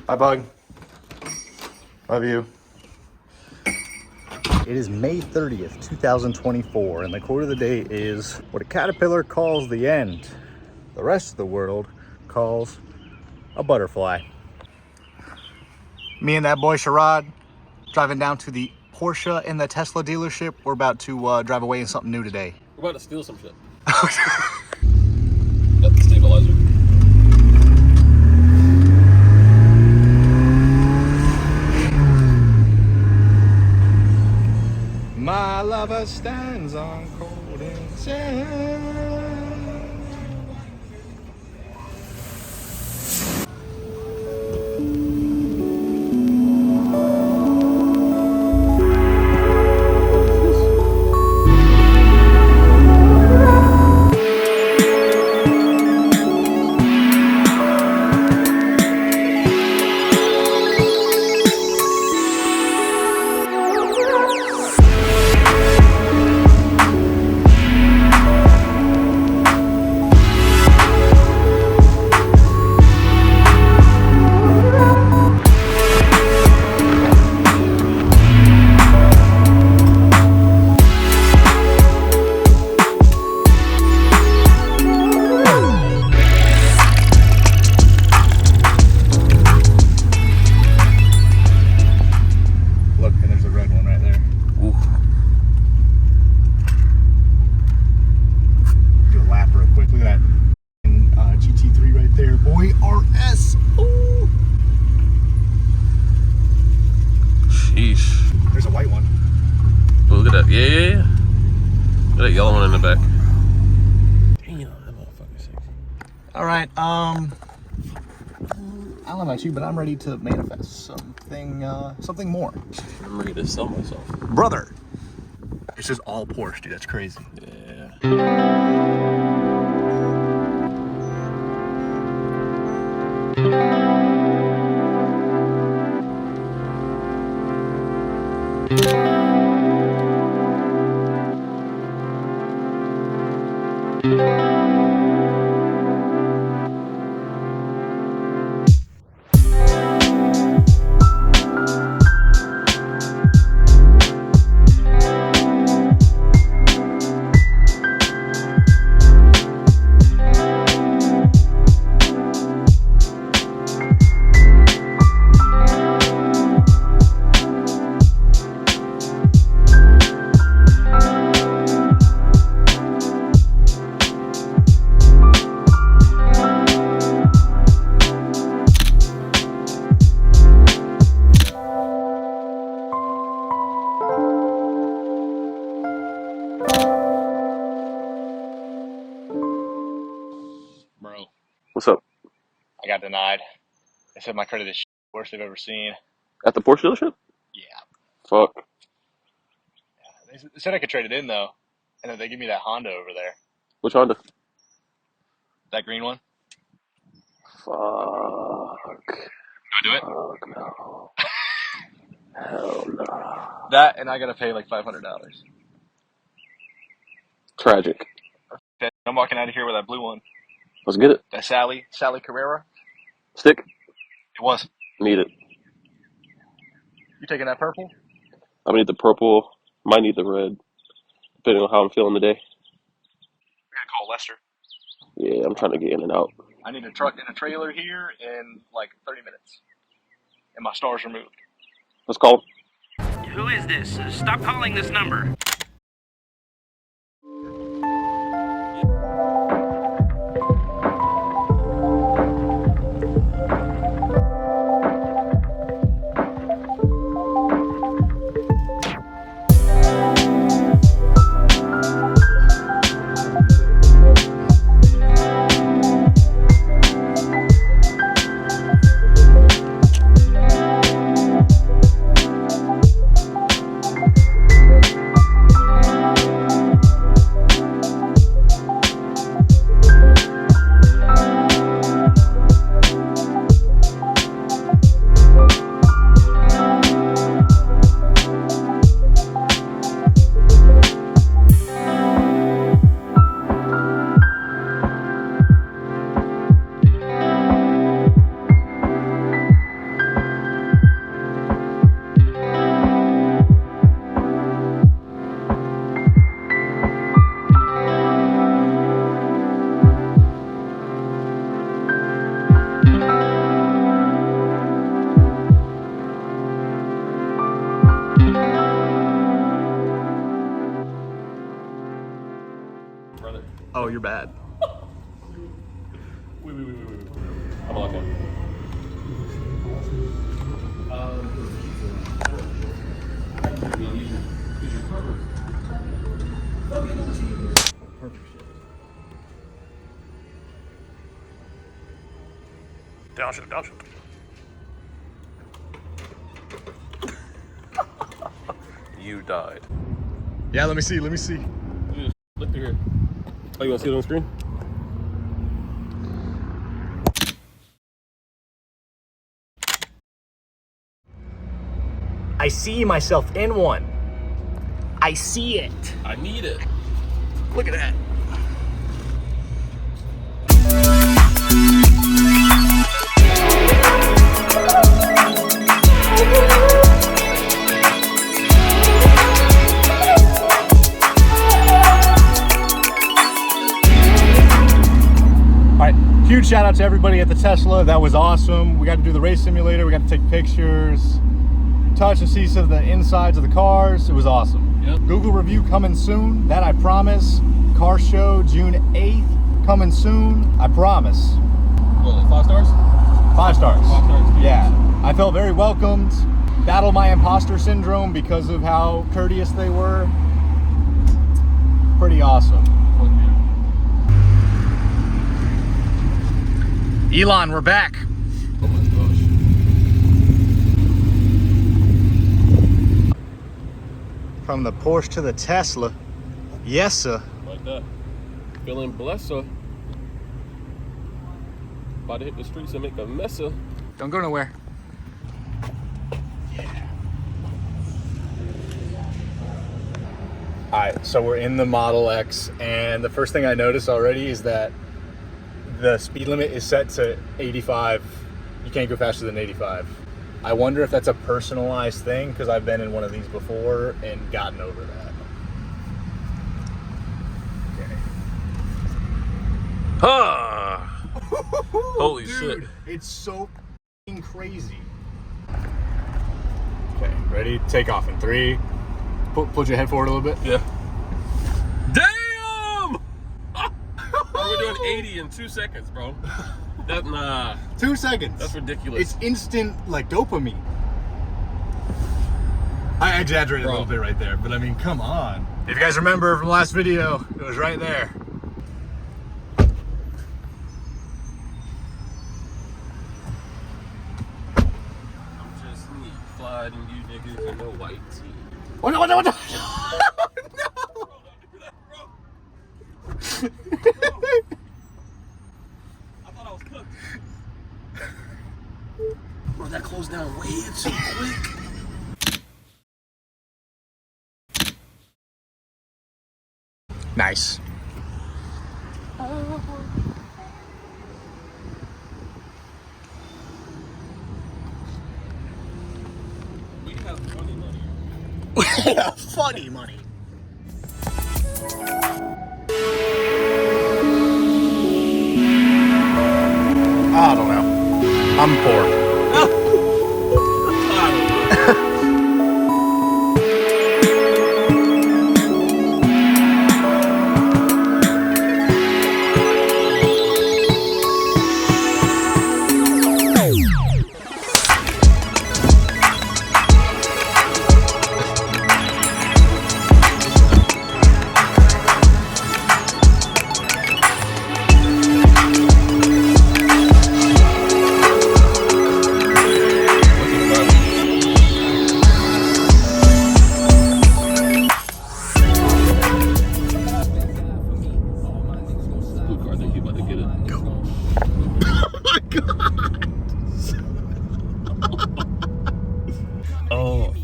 Hi, Bug. Love you. It is May 30th, 2024, and the quote of the day is, what a caterpillar calls the end, the rest of the world calls a butterfly. Me and that boy Sherrod driving down to the Porsche and the Tesla dealership. We're about to drive away in something new today. We're about to steal some shit. Got the stabilizer. My lover stands on cold and sand. There's a white one. Oh, look at that. Yeah. Look at that yellow one in the back. Damn, that motherfucker's sexy. All right, I don't know about you, but I'm ready to manifest something more. I'm ready to sell myself. Brother! This is all Porsche, dude. That's crazy. Bro. What's up? I got denied. They said my credit is worst they've ever seen. At the Porsche dealership? Yeah. Fuck. Yeah. They said I could trade it in, though. And then they give me that Honda over there. Which Honda? That green one. Fuck. Do I do it? Fuck no. Hell no. That, and I gotta pay like $500. Tragic. Okay, I'm walking out of here with that blue one. Let's get it. That Sally Carrera. Stick? It was. Need it. You taking that purple? I need the purple. Might need the red. Depending on how I'm feeling today. I gotta call Lester. Yeah, I'm trying to get in and out. I need a truck and a trailer here in like 30 minutes. And my star's removed. Let's call him. Who is this? Stop calling this number. Oh, you're bad. Wait. I'm looking. Perfect shit. Downshift. You died. Yeah, let me see. Look through here. Oh, you want to see it on the screen? I see myself in one. I see it. I need it. Look at that. All right, huge shout out to everybody at the Tesla. That was awesome. We got to do the race simulator. We got to take pictures, touch and see some of the insides of the cars. It was awesome. Yep. Google review coming soon. That I promise. Car show June 8th coming soon. I promise. What, like 5 stars? 5 stars. 5 stars. Yeah. I felt very welcomed. Battled my imposter syndrome because of how courteous they were. Pretty awesome. Elon, we're back. Oh my gosh. From the Porsche to the Tesla. Yes, sir. Like that. Feeling blessed, sir. About to hit the streets and make a mess of. Don't go nowhere. Alright, so we're in the Model X, and the first thing I noticed already is that the speed limit is set to 85. You can't go faster than 85. I wonder if that's a personalized thing, because I've been in one of these before and gotten over that. Okay. Ah! Holy Dude, shit. it's so f***ing crazy. Okay, ready? Take off in 3. Put your head forward a little bit. Yeah. Damn! We're doing 80 in 2 seconds, bro. Nah. 2 seconds. That's ridiculous. It's instant, like, dopamine. I exaggerated a little bit right there, but I mean, come on. If you guys remember from the last video, it was right there. I'm just me, sliding you niggas in the white tee. What? No! Bro, don't do that, bro. I thought I was cooked. Bro, that closed down way too quick. Nice. We have funny money. Funny money. I don't know. I'm poor.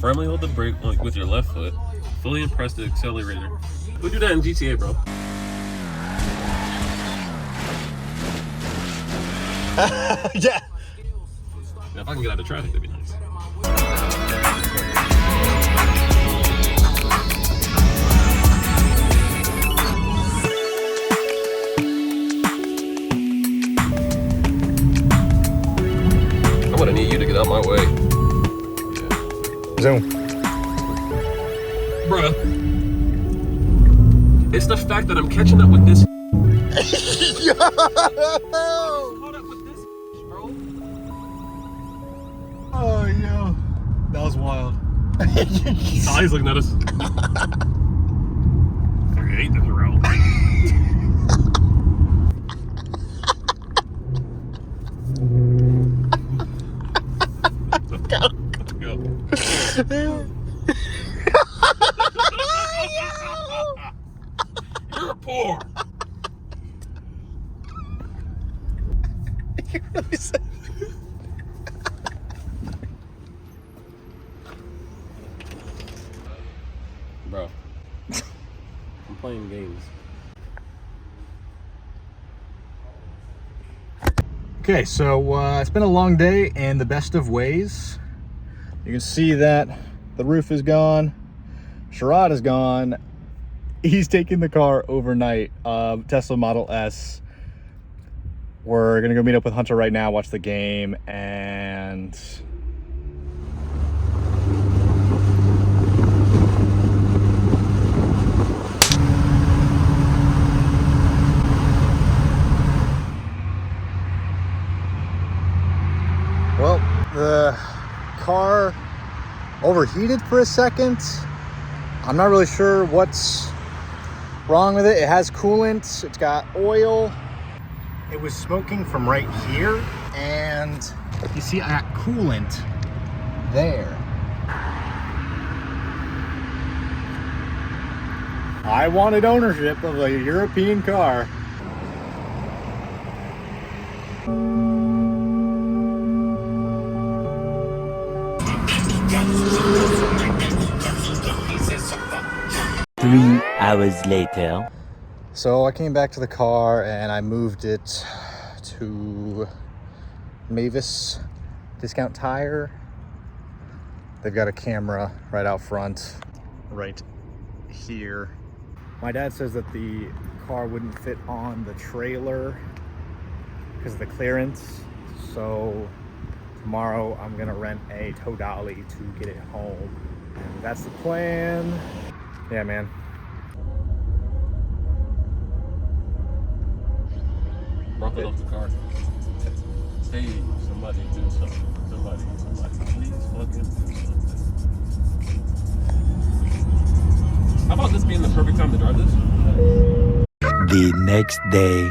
Firmly hold the brake with your left foot. Fully press the accelerator. We do that in GTA, bro. Yeah. Now, if I can get out of traffic, that'd be nice. I'm gonna need you to get out my way. Zoom. Bruh. It's the fact that I'm catching up with this Yo! Caught up with this, bro. Oh, yo. That was wild. Oh, he's looking at us. I hate this route. Go. You're poor. You really said. Bro, I'm playing games. Okay, so it's been a long day in the best of ways. You can see that the roof is gone. Sherrod is gone. He's taking the car overnight. Tesla Model S. We're gonna go meet up with Hunter right now, watch the game, and well, the car overheated for a second. I'm not really sure what's wrong with it. It has coolant, it's got oil. It was smoking from right here, and you see I got coolant there. I wanted ownership of a European car. Three hours later. So I came back to the car and I moved it to Mavis Discount Tire. They've got a camera right out front, right here. My dad says that the car wouldn't fit on the trailer because of the clearance. So tomorrow I'm gonna rent a tow dolly to get it home. And that's the plan. Yeah, man. Rock it off the car. Hey, somebody do something. Somebody, please fucking do something. How about this being the perfect time to drive this? The next day.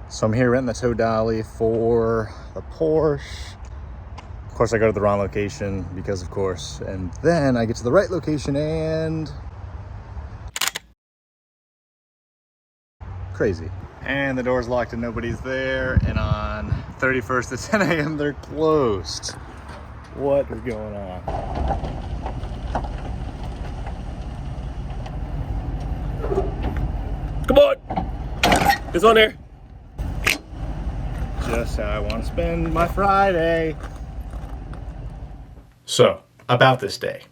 So I'm here renting the tow dolly for the Porsche. Of course, I go to the wrong location because of course, and then I get to the right location and crazy. And the door's locked and nobody's there. And on 31st at 10 a.m. they're closed. What is going on? Come on! It's on there. Just how I want to spend my Friday. So, about this day.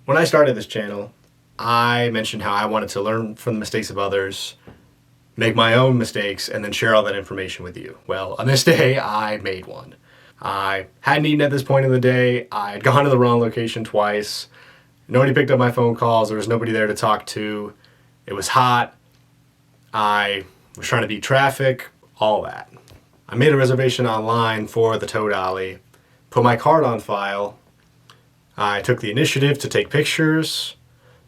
When I started this channel, I mentioned how I wanted to learn from the mistakes of others, make my own mistakes, and then share all that information with you. Well, on this day, I made one. I hadn't eaten at this point in the day. I had gone to the wrong location twice. Nobody picked up my phone calls. There was nobody there to talk to. It was hot. I was trying to beat traffic, all that. I made a reservation online for the tow dolly, put my card on file. I took the initiative to take pictures,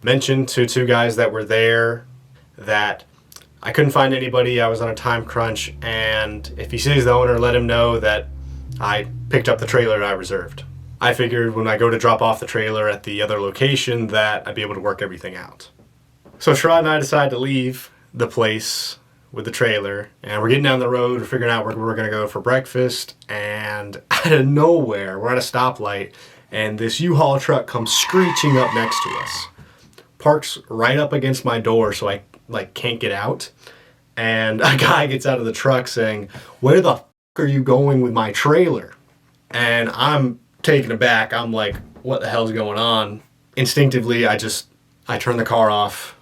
mentioned to two guys that were there that I couldn't find anybody, I was on a time crunch, and if he sees the owner, let him know that I picked up the trailer I reserved. I figured when I go to drop off the trailer at the other location that I'd be able to work everything out. So Sherrod and I decided to leave the place with the trailer, and we're getting down the road, we're figuring out where we're gonna go for breakfast, and out of nowhere, we're at a stoplight, and this U-Haul truck comes screeching up next to us. Parks right up against my door so I can't get out. And a guy gets out of the truck saying, "Where the f*** are you going with my trailer?" And I'm taken aback. I'm like, what the hell's going on? Instinctively, I turn the car off.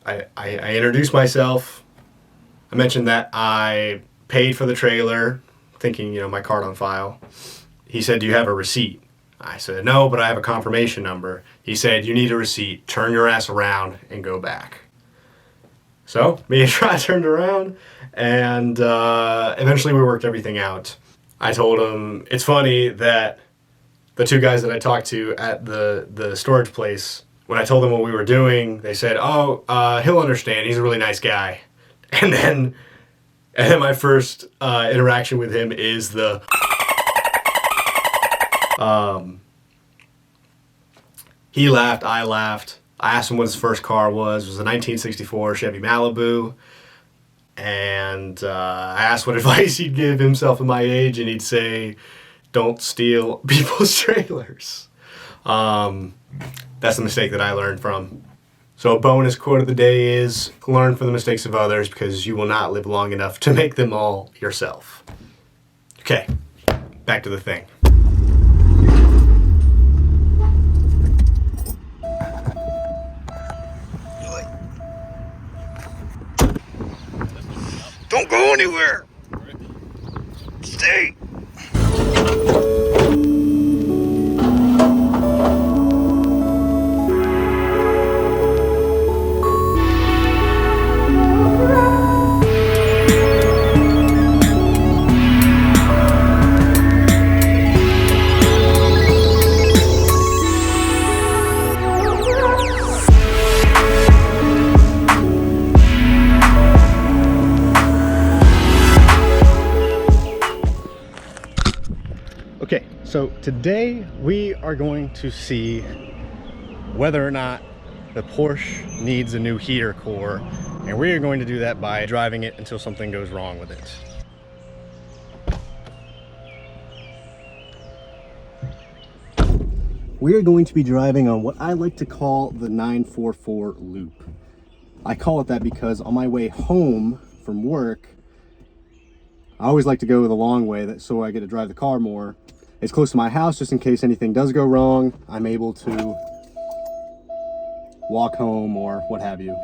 I introduce myself. I mentioned that I paid for the trailer, thinking, my card on file. He said, "Do you have a receipt?" I said, "No, but I have a confirmation number." He said, "You need a receipt. Turn your ass around and go back." So me and Sherrod turned around, and eventually we worked everything out. I told him, it's funny that the two guys that I talked to at the storage place, when I told them what we were doing, they said, oh, he'll understand. He's a really nice guy. And then my first interaction with him is the... He laughed, I laughed. I asked him what his first car was. It was a 1964 Chevy Malibu. And I asked what advice he'd give himself at my age, and he'd say, don't steal people's trailers. That's the mistake that I learned from. So a bonus quote of the day is, learn from the mistakes of others, because you will not live long enough to make them all yourself. Okay, back to the thing. Don't go anywhere. Stay. Okay, so today we are going to see whether or not the Porsche needs a new heater core, and we are going to do that by driving it until something goes wrong with it. We are going to be driving on what I like to call the 944 loop. I call it that because on my way home from work, I always like to go the long way so I get to drive the car more. It's close to my house just in case anything does go wrong. I'm able to walk home or what have you.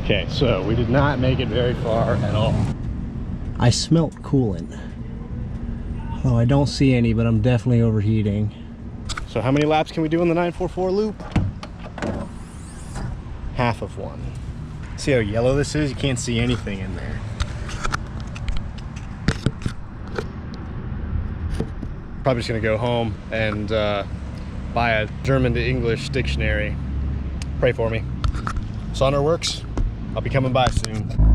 Okay, so we did not make it very far at all. I smelt coolant. Oh, I don't see any, but I'm definitely overheating. So how many laps can we do in the 944 loop? Half of one. See how yellow this is? You can't see anything in there. Probably just gonna go home and buy a German to English dictionary. Pray for me. Sauna works. I'll be coming by soon.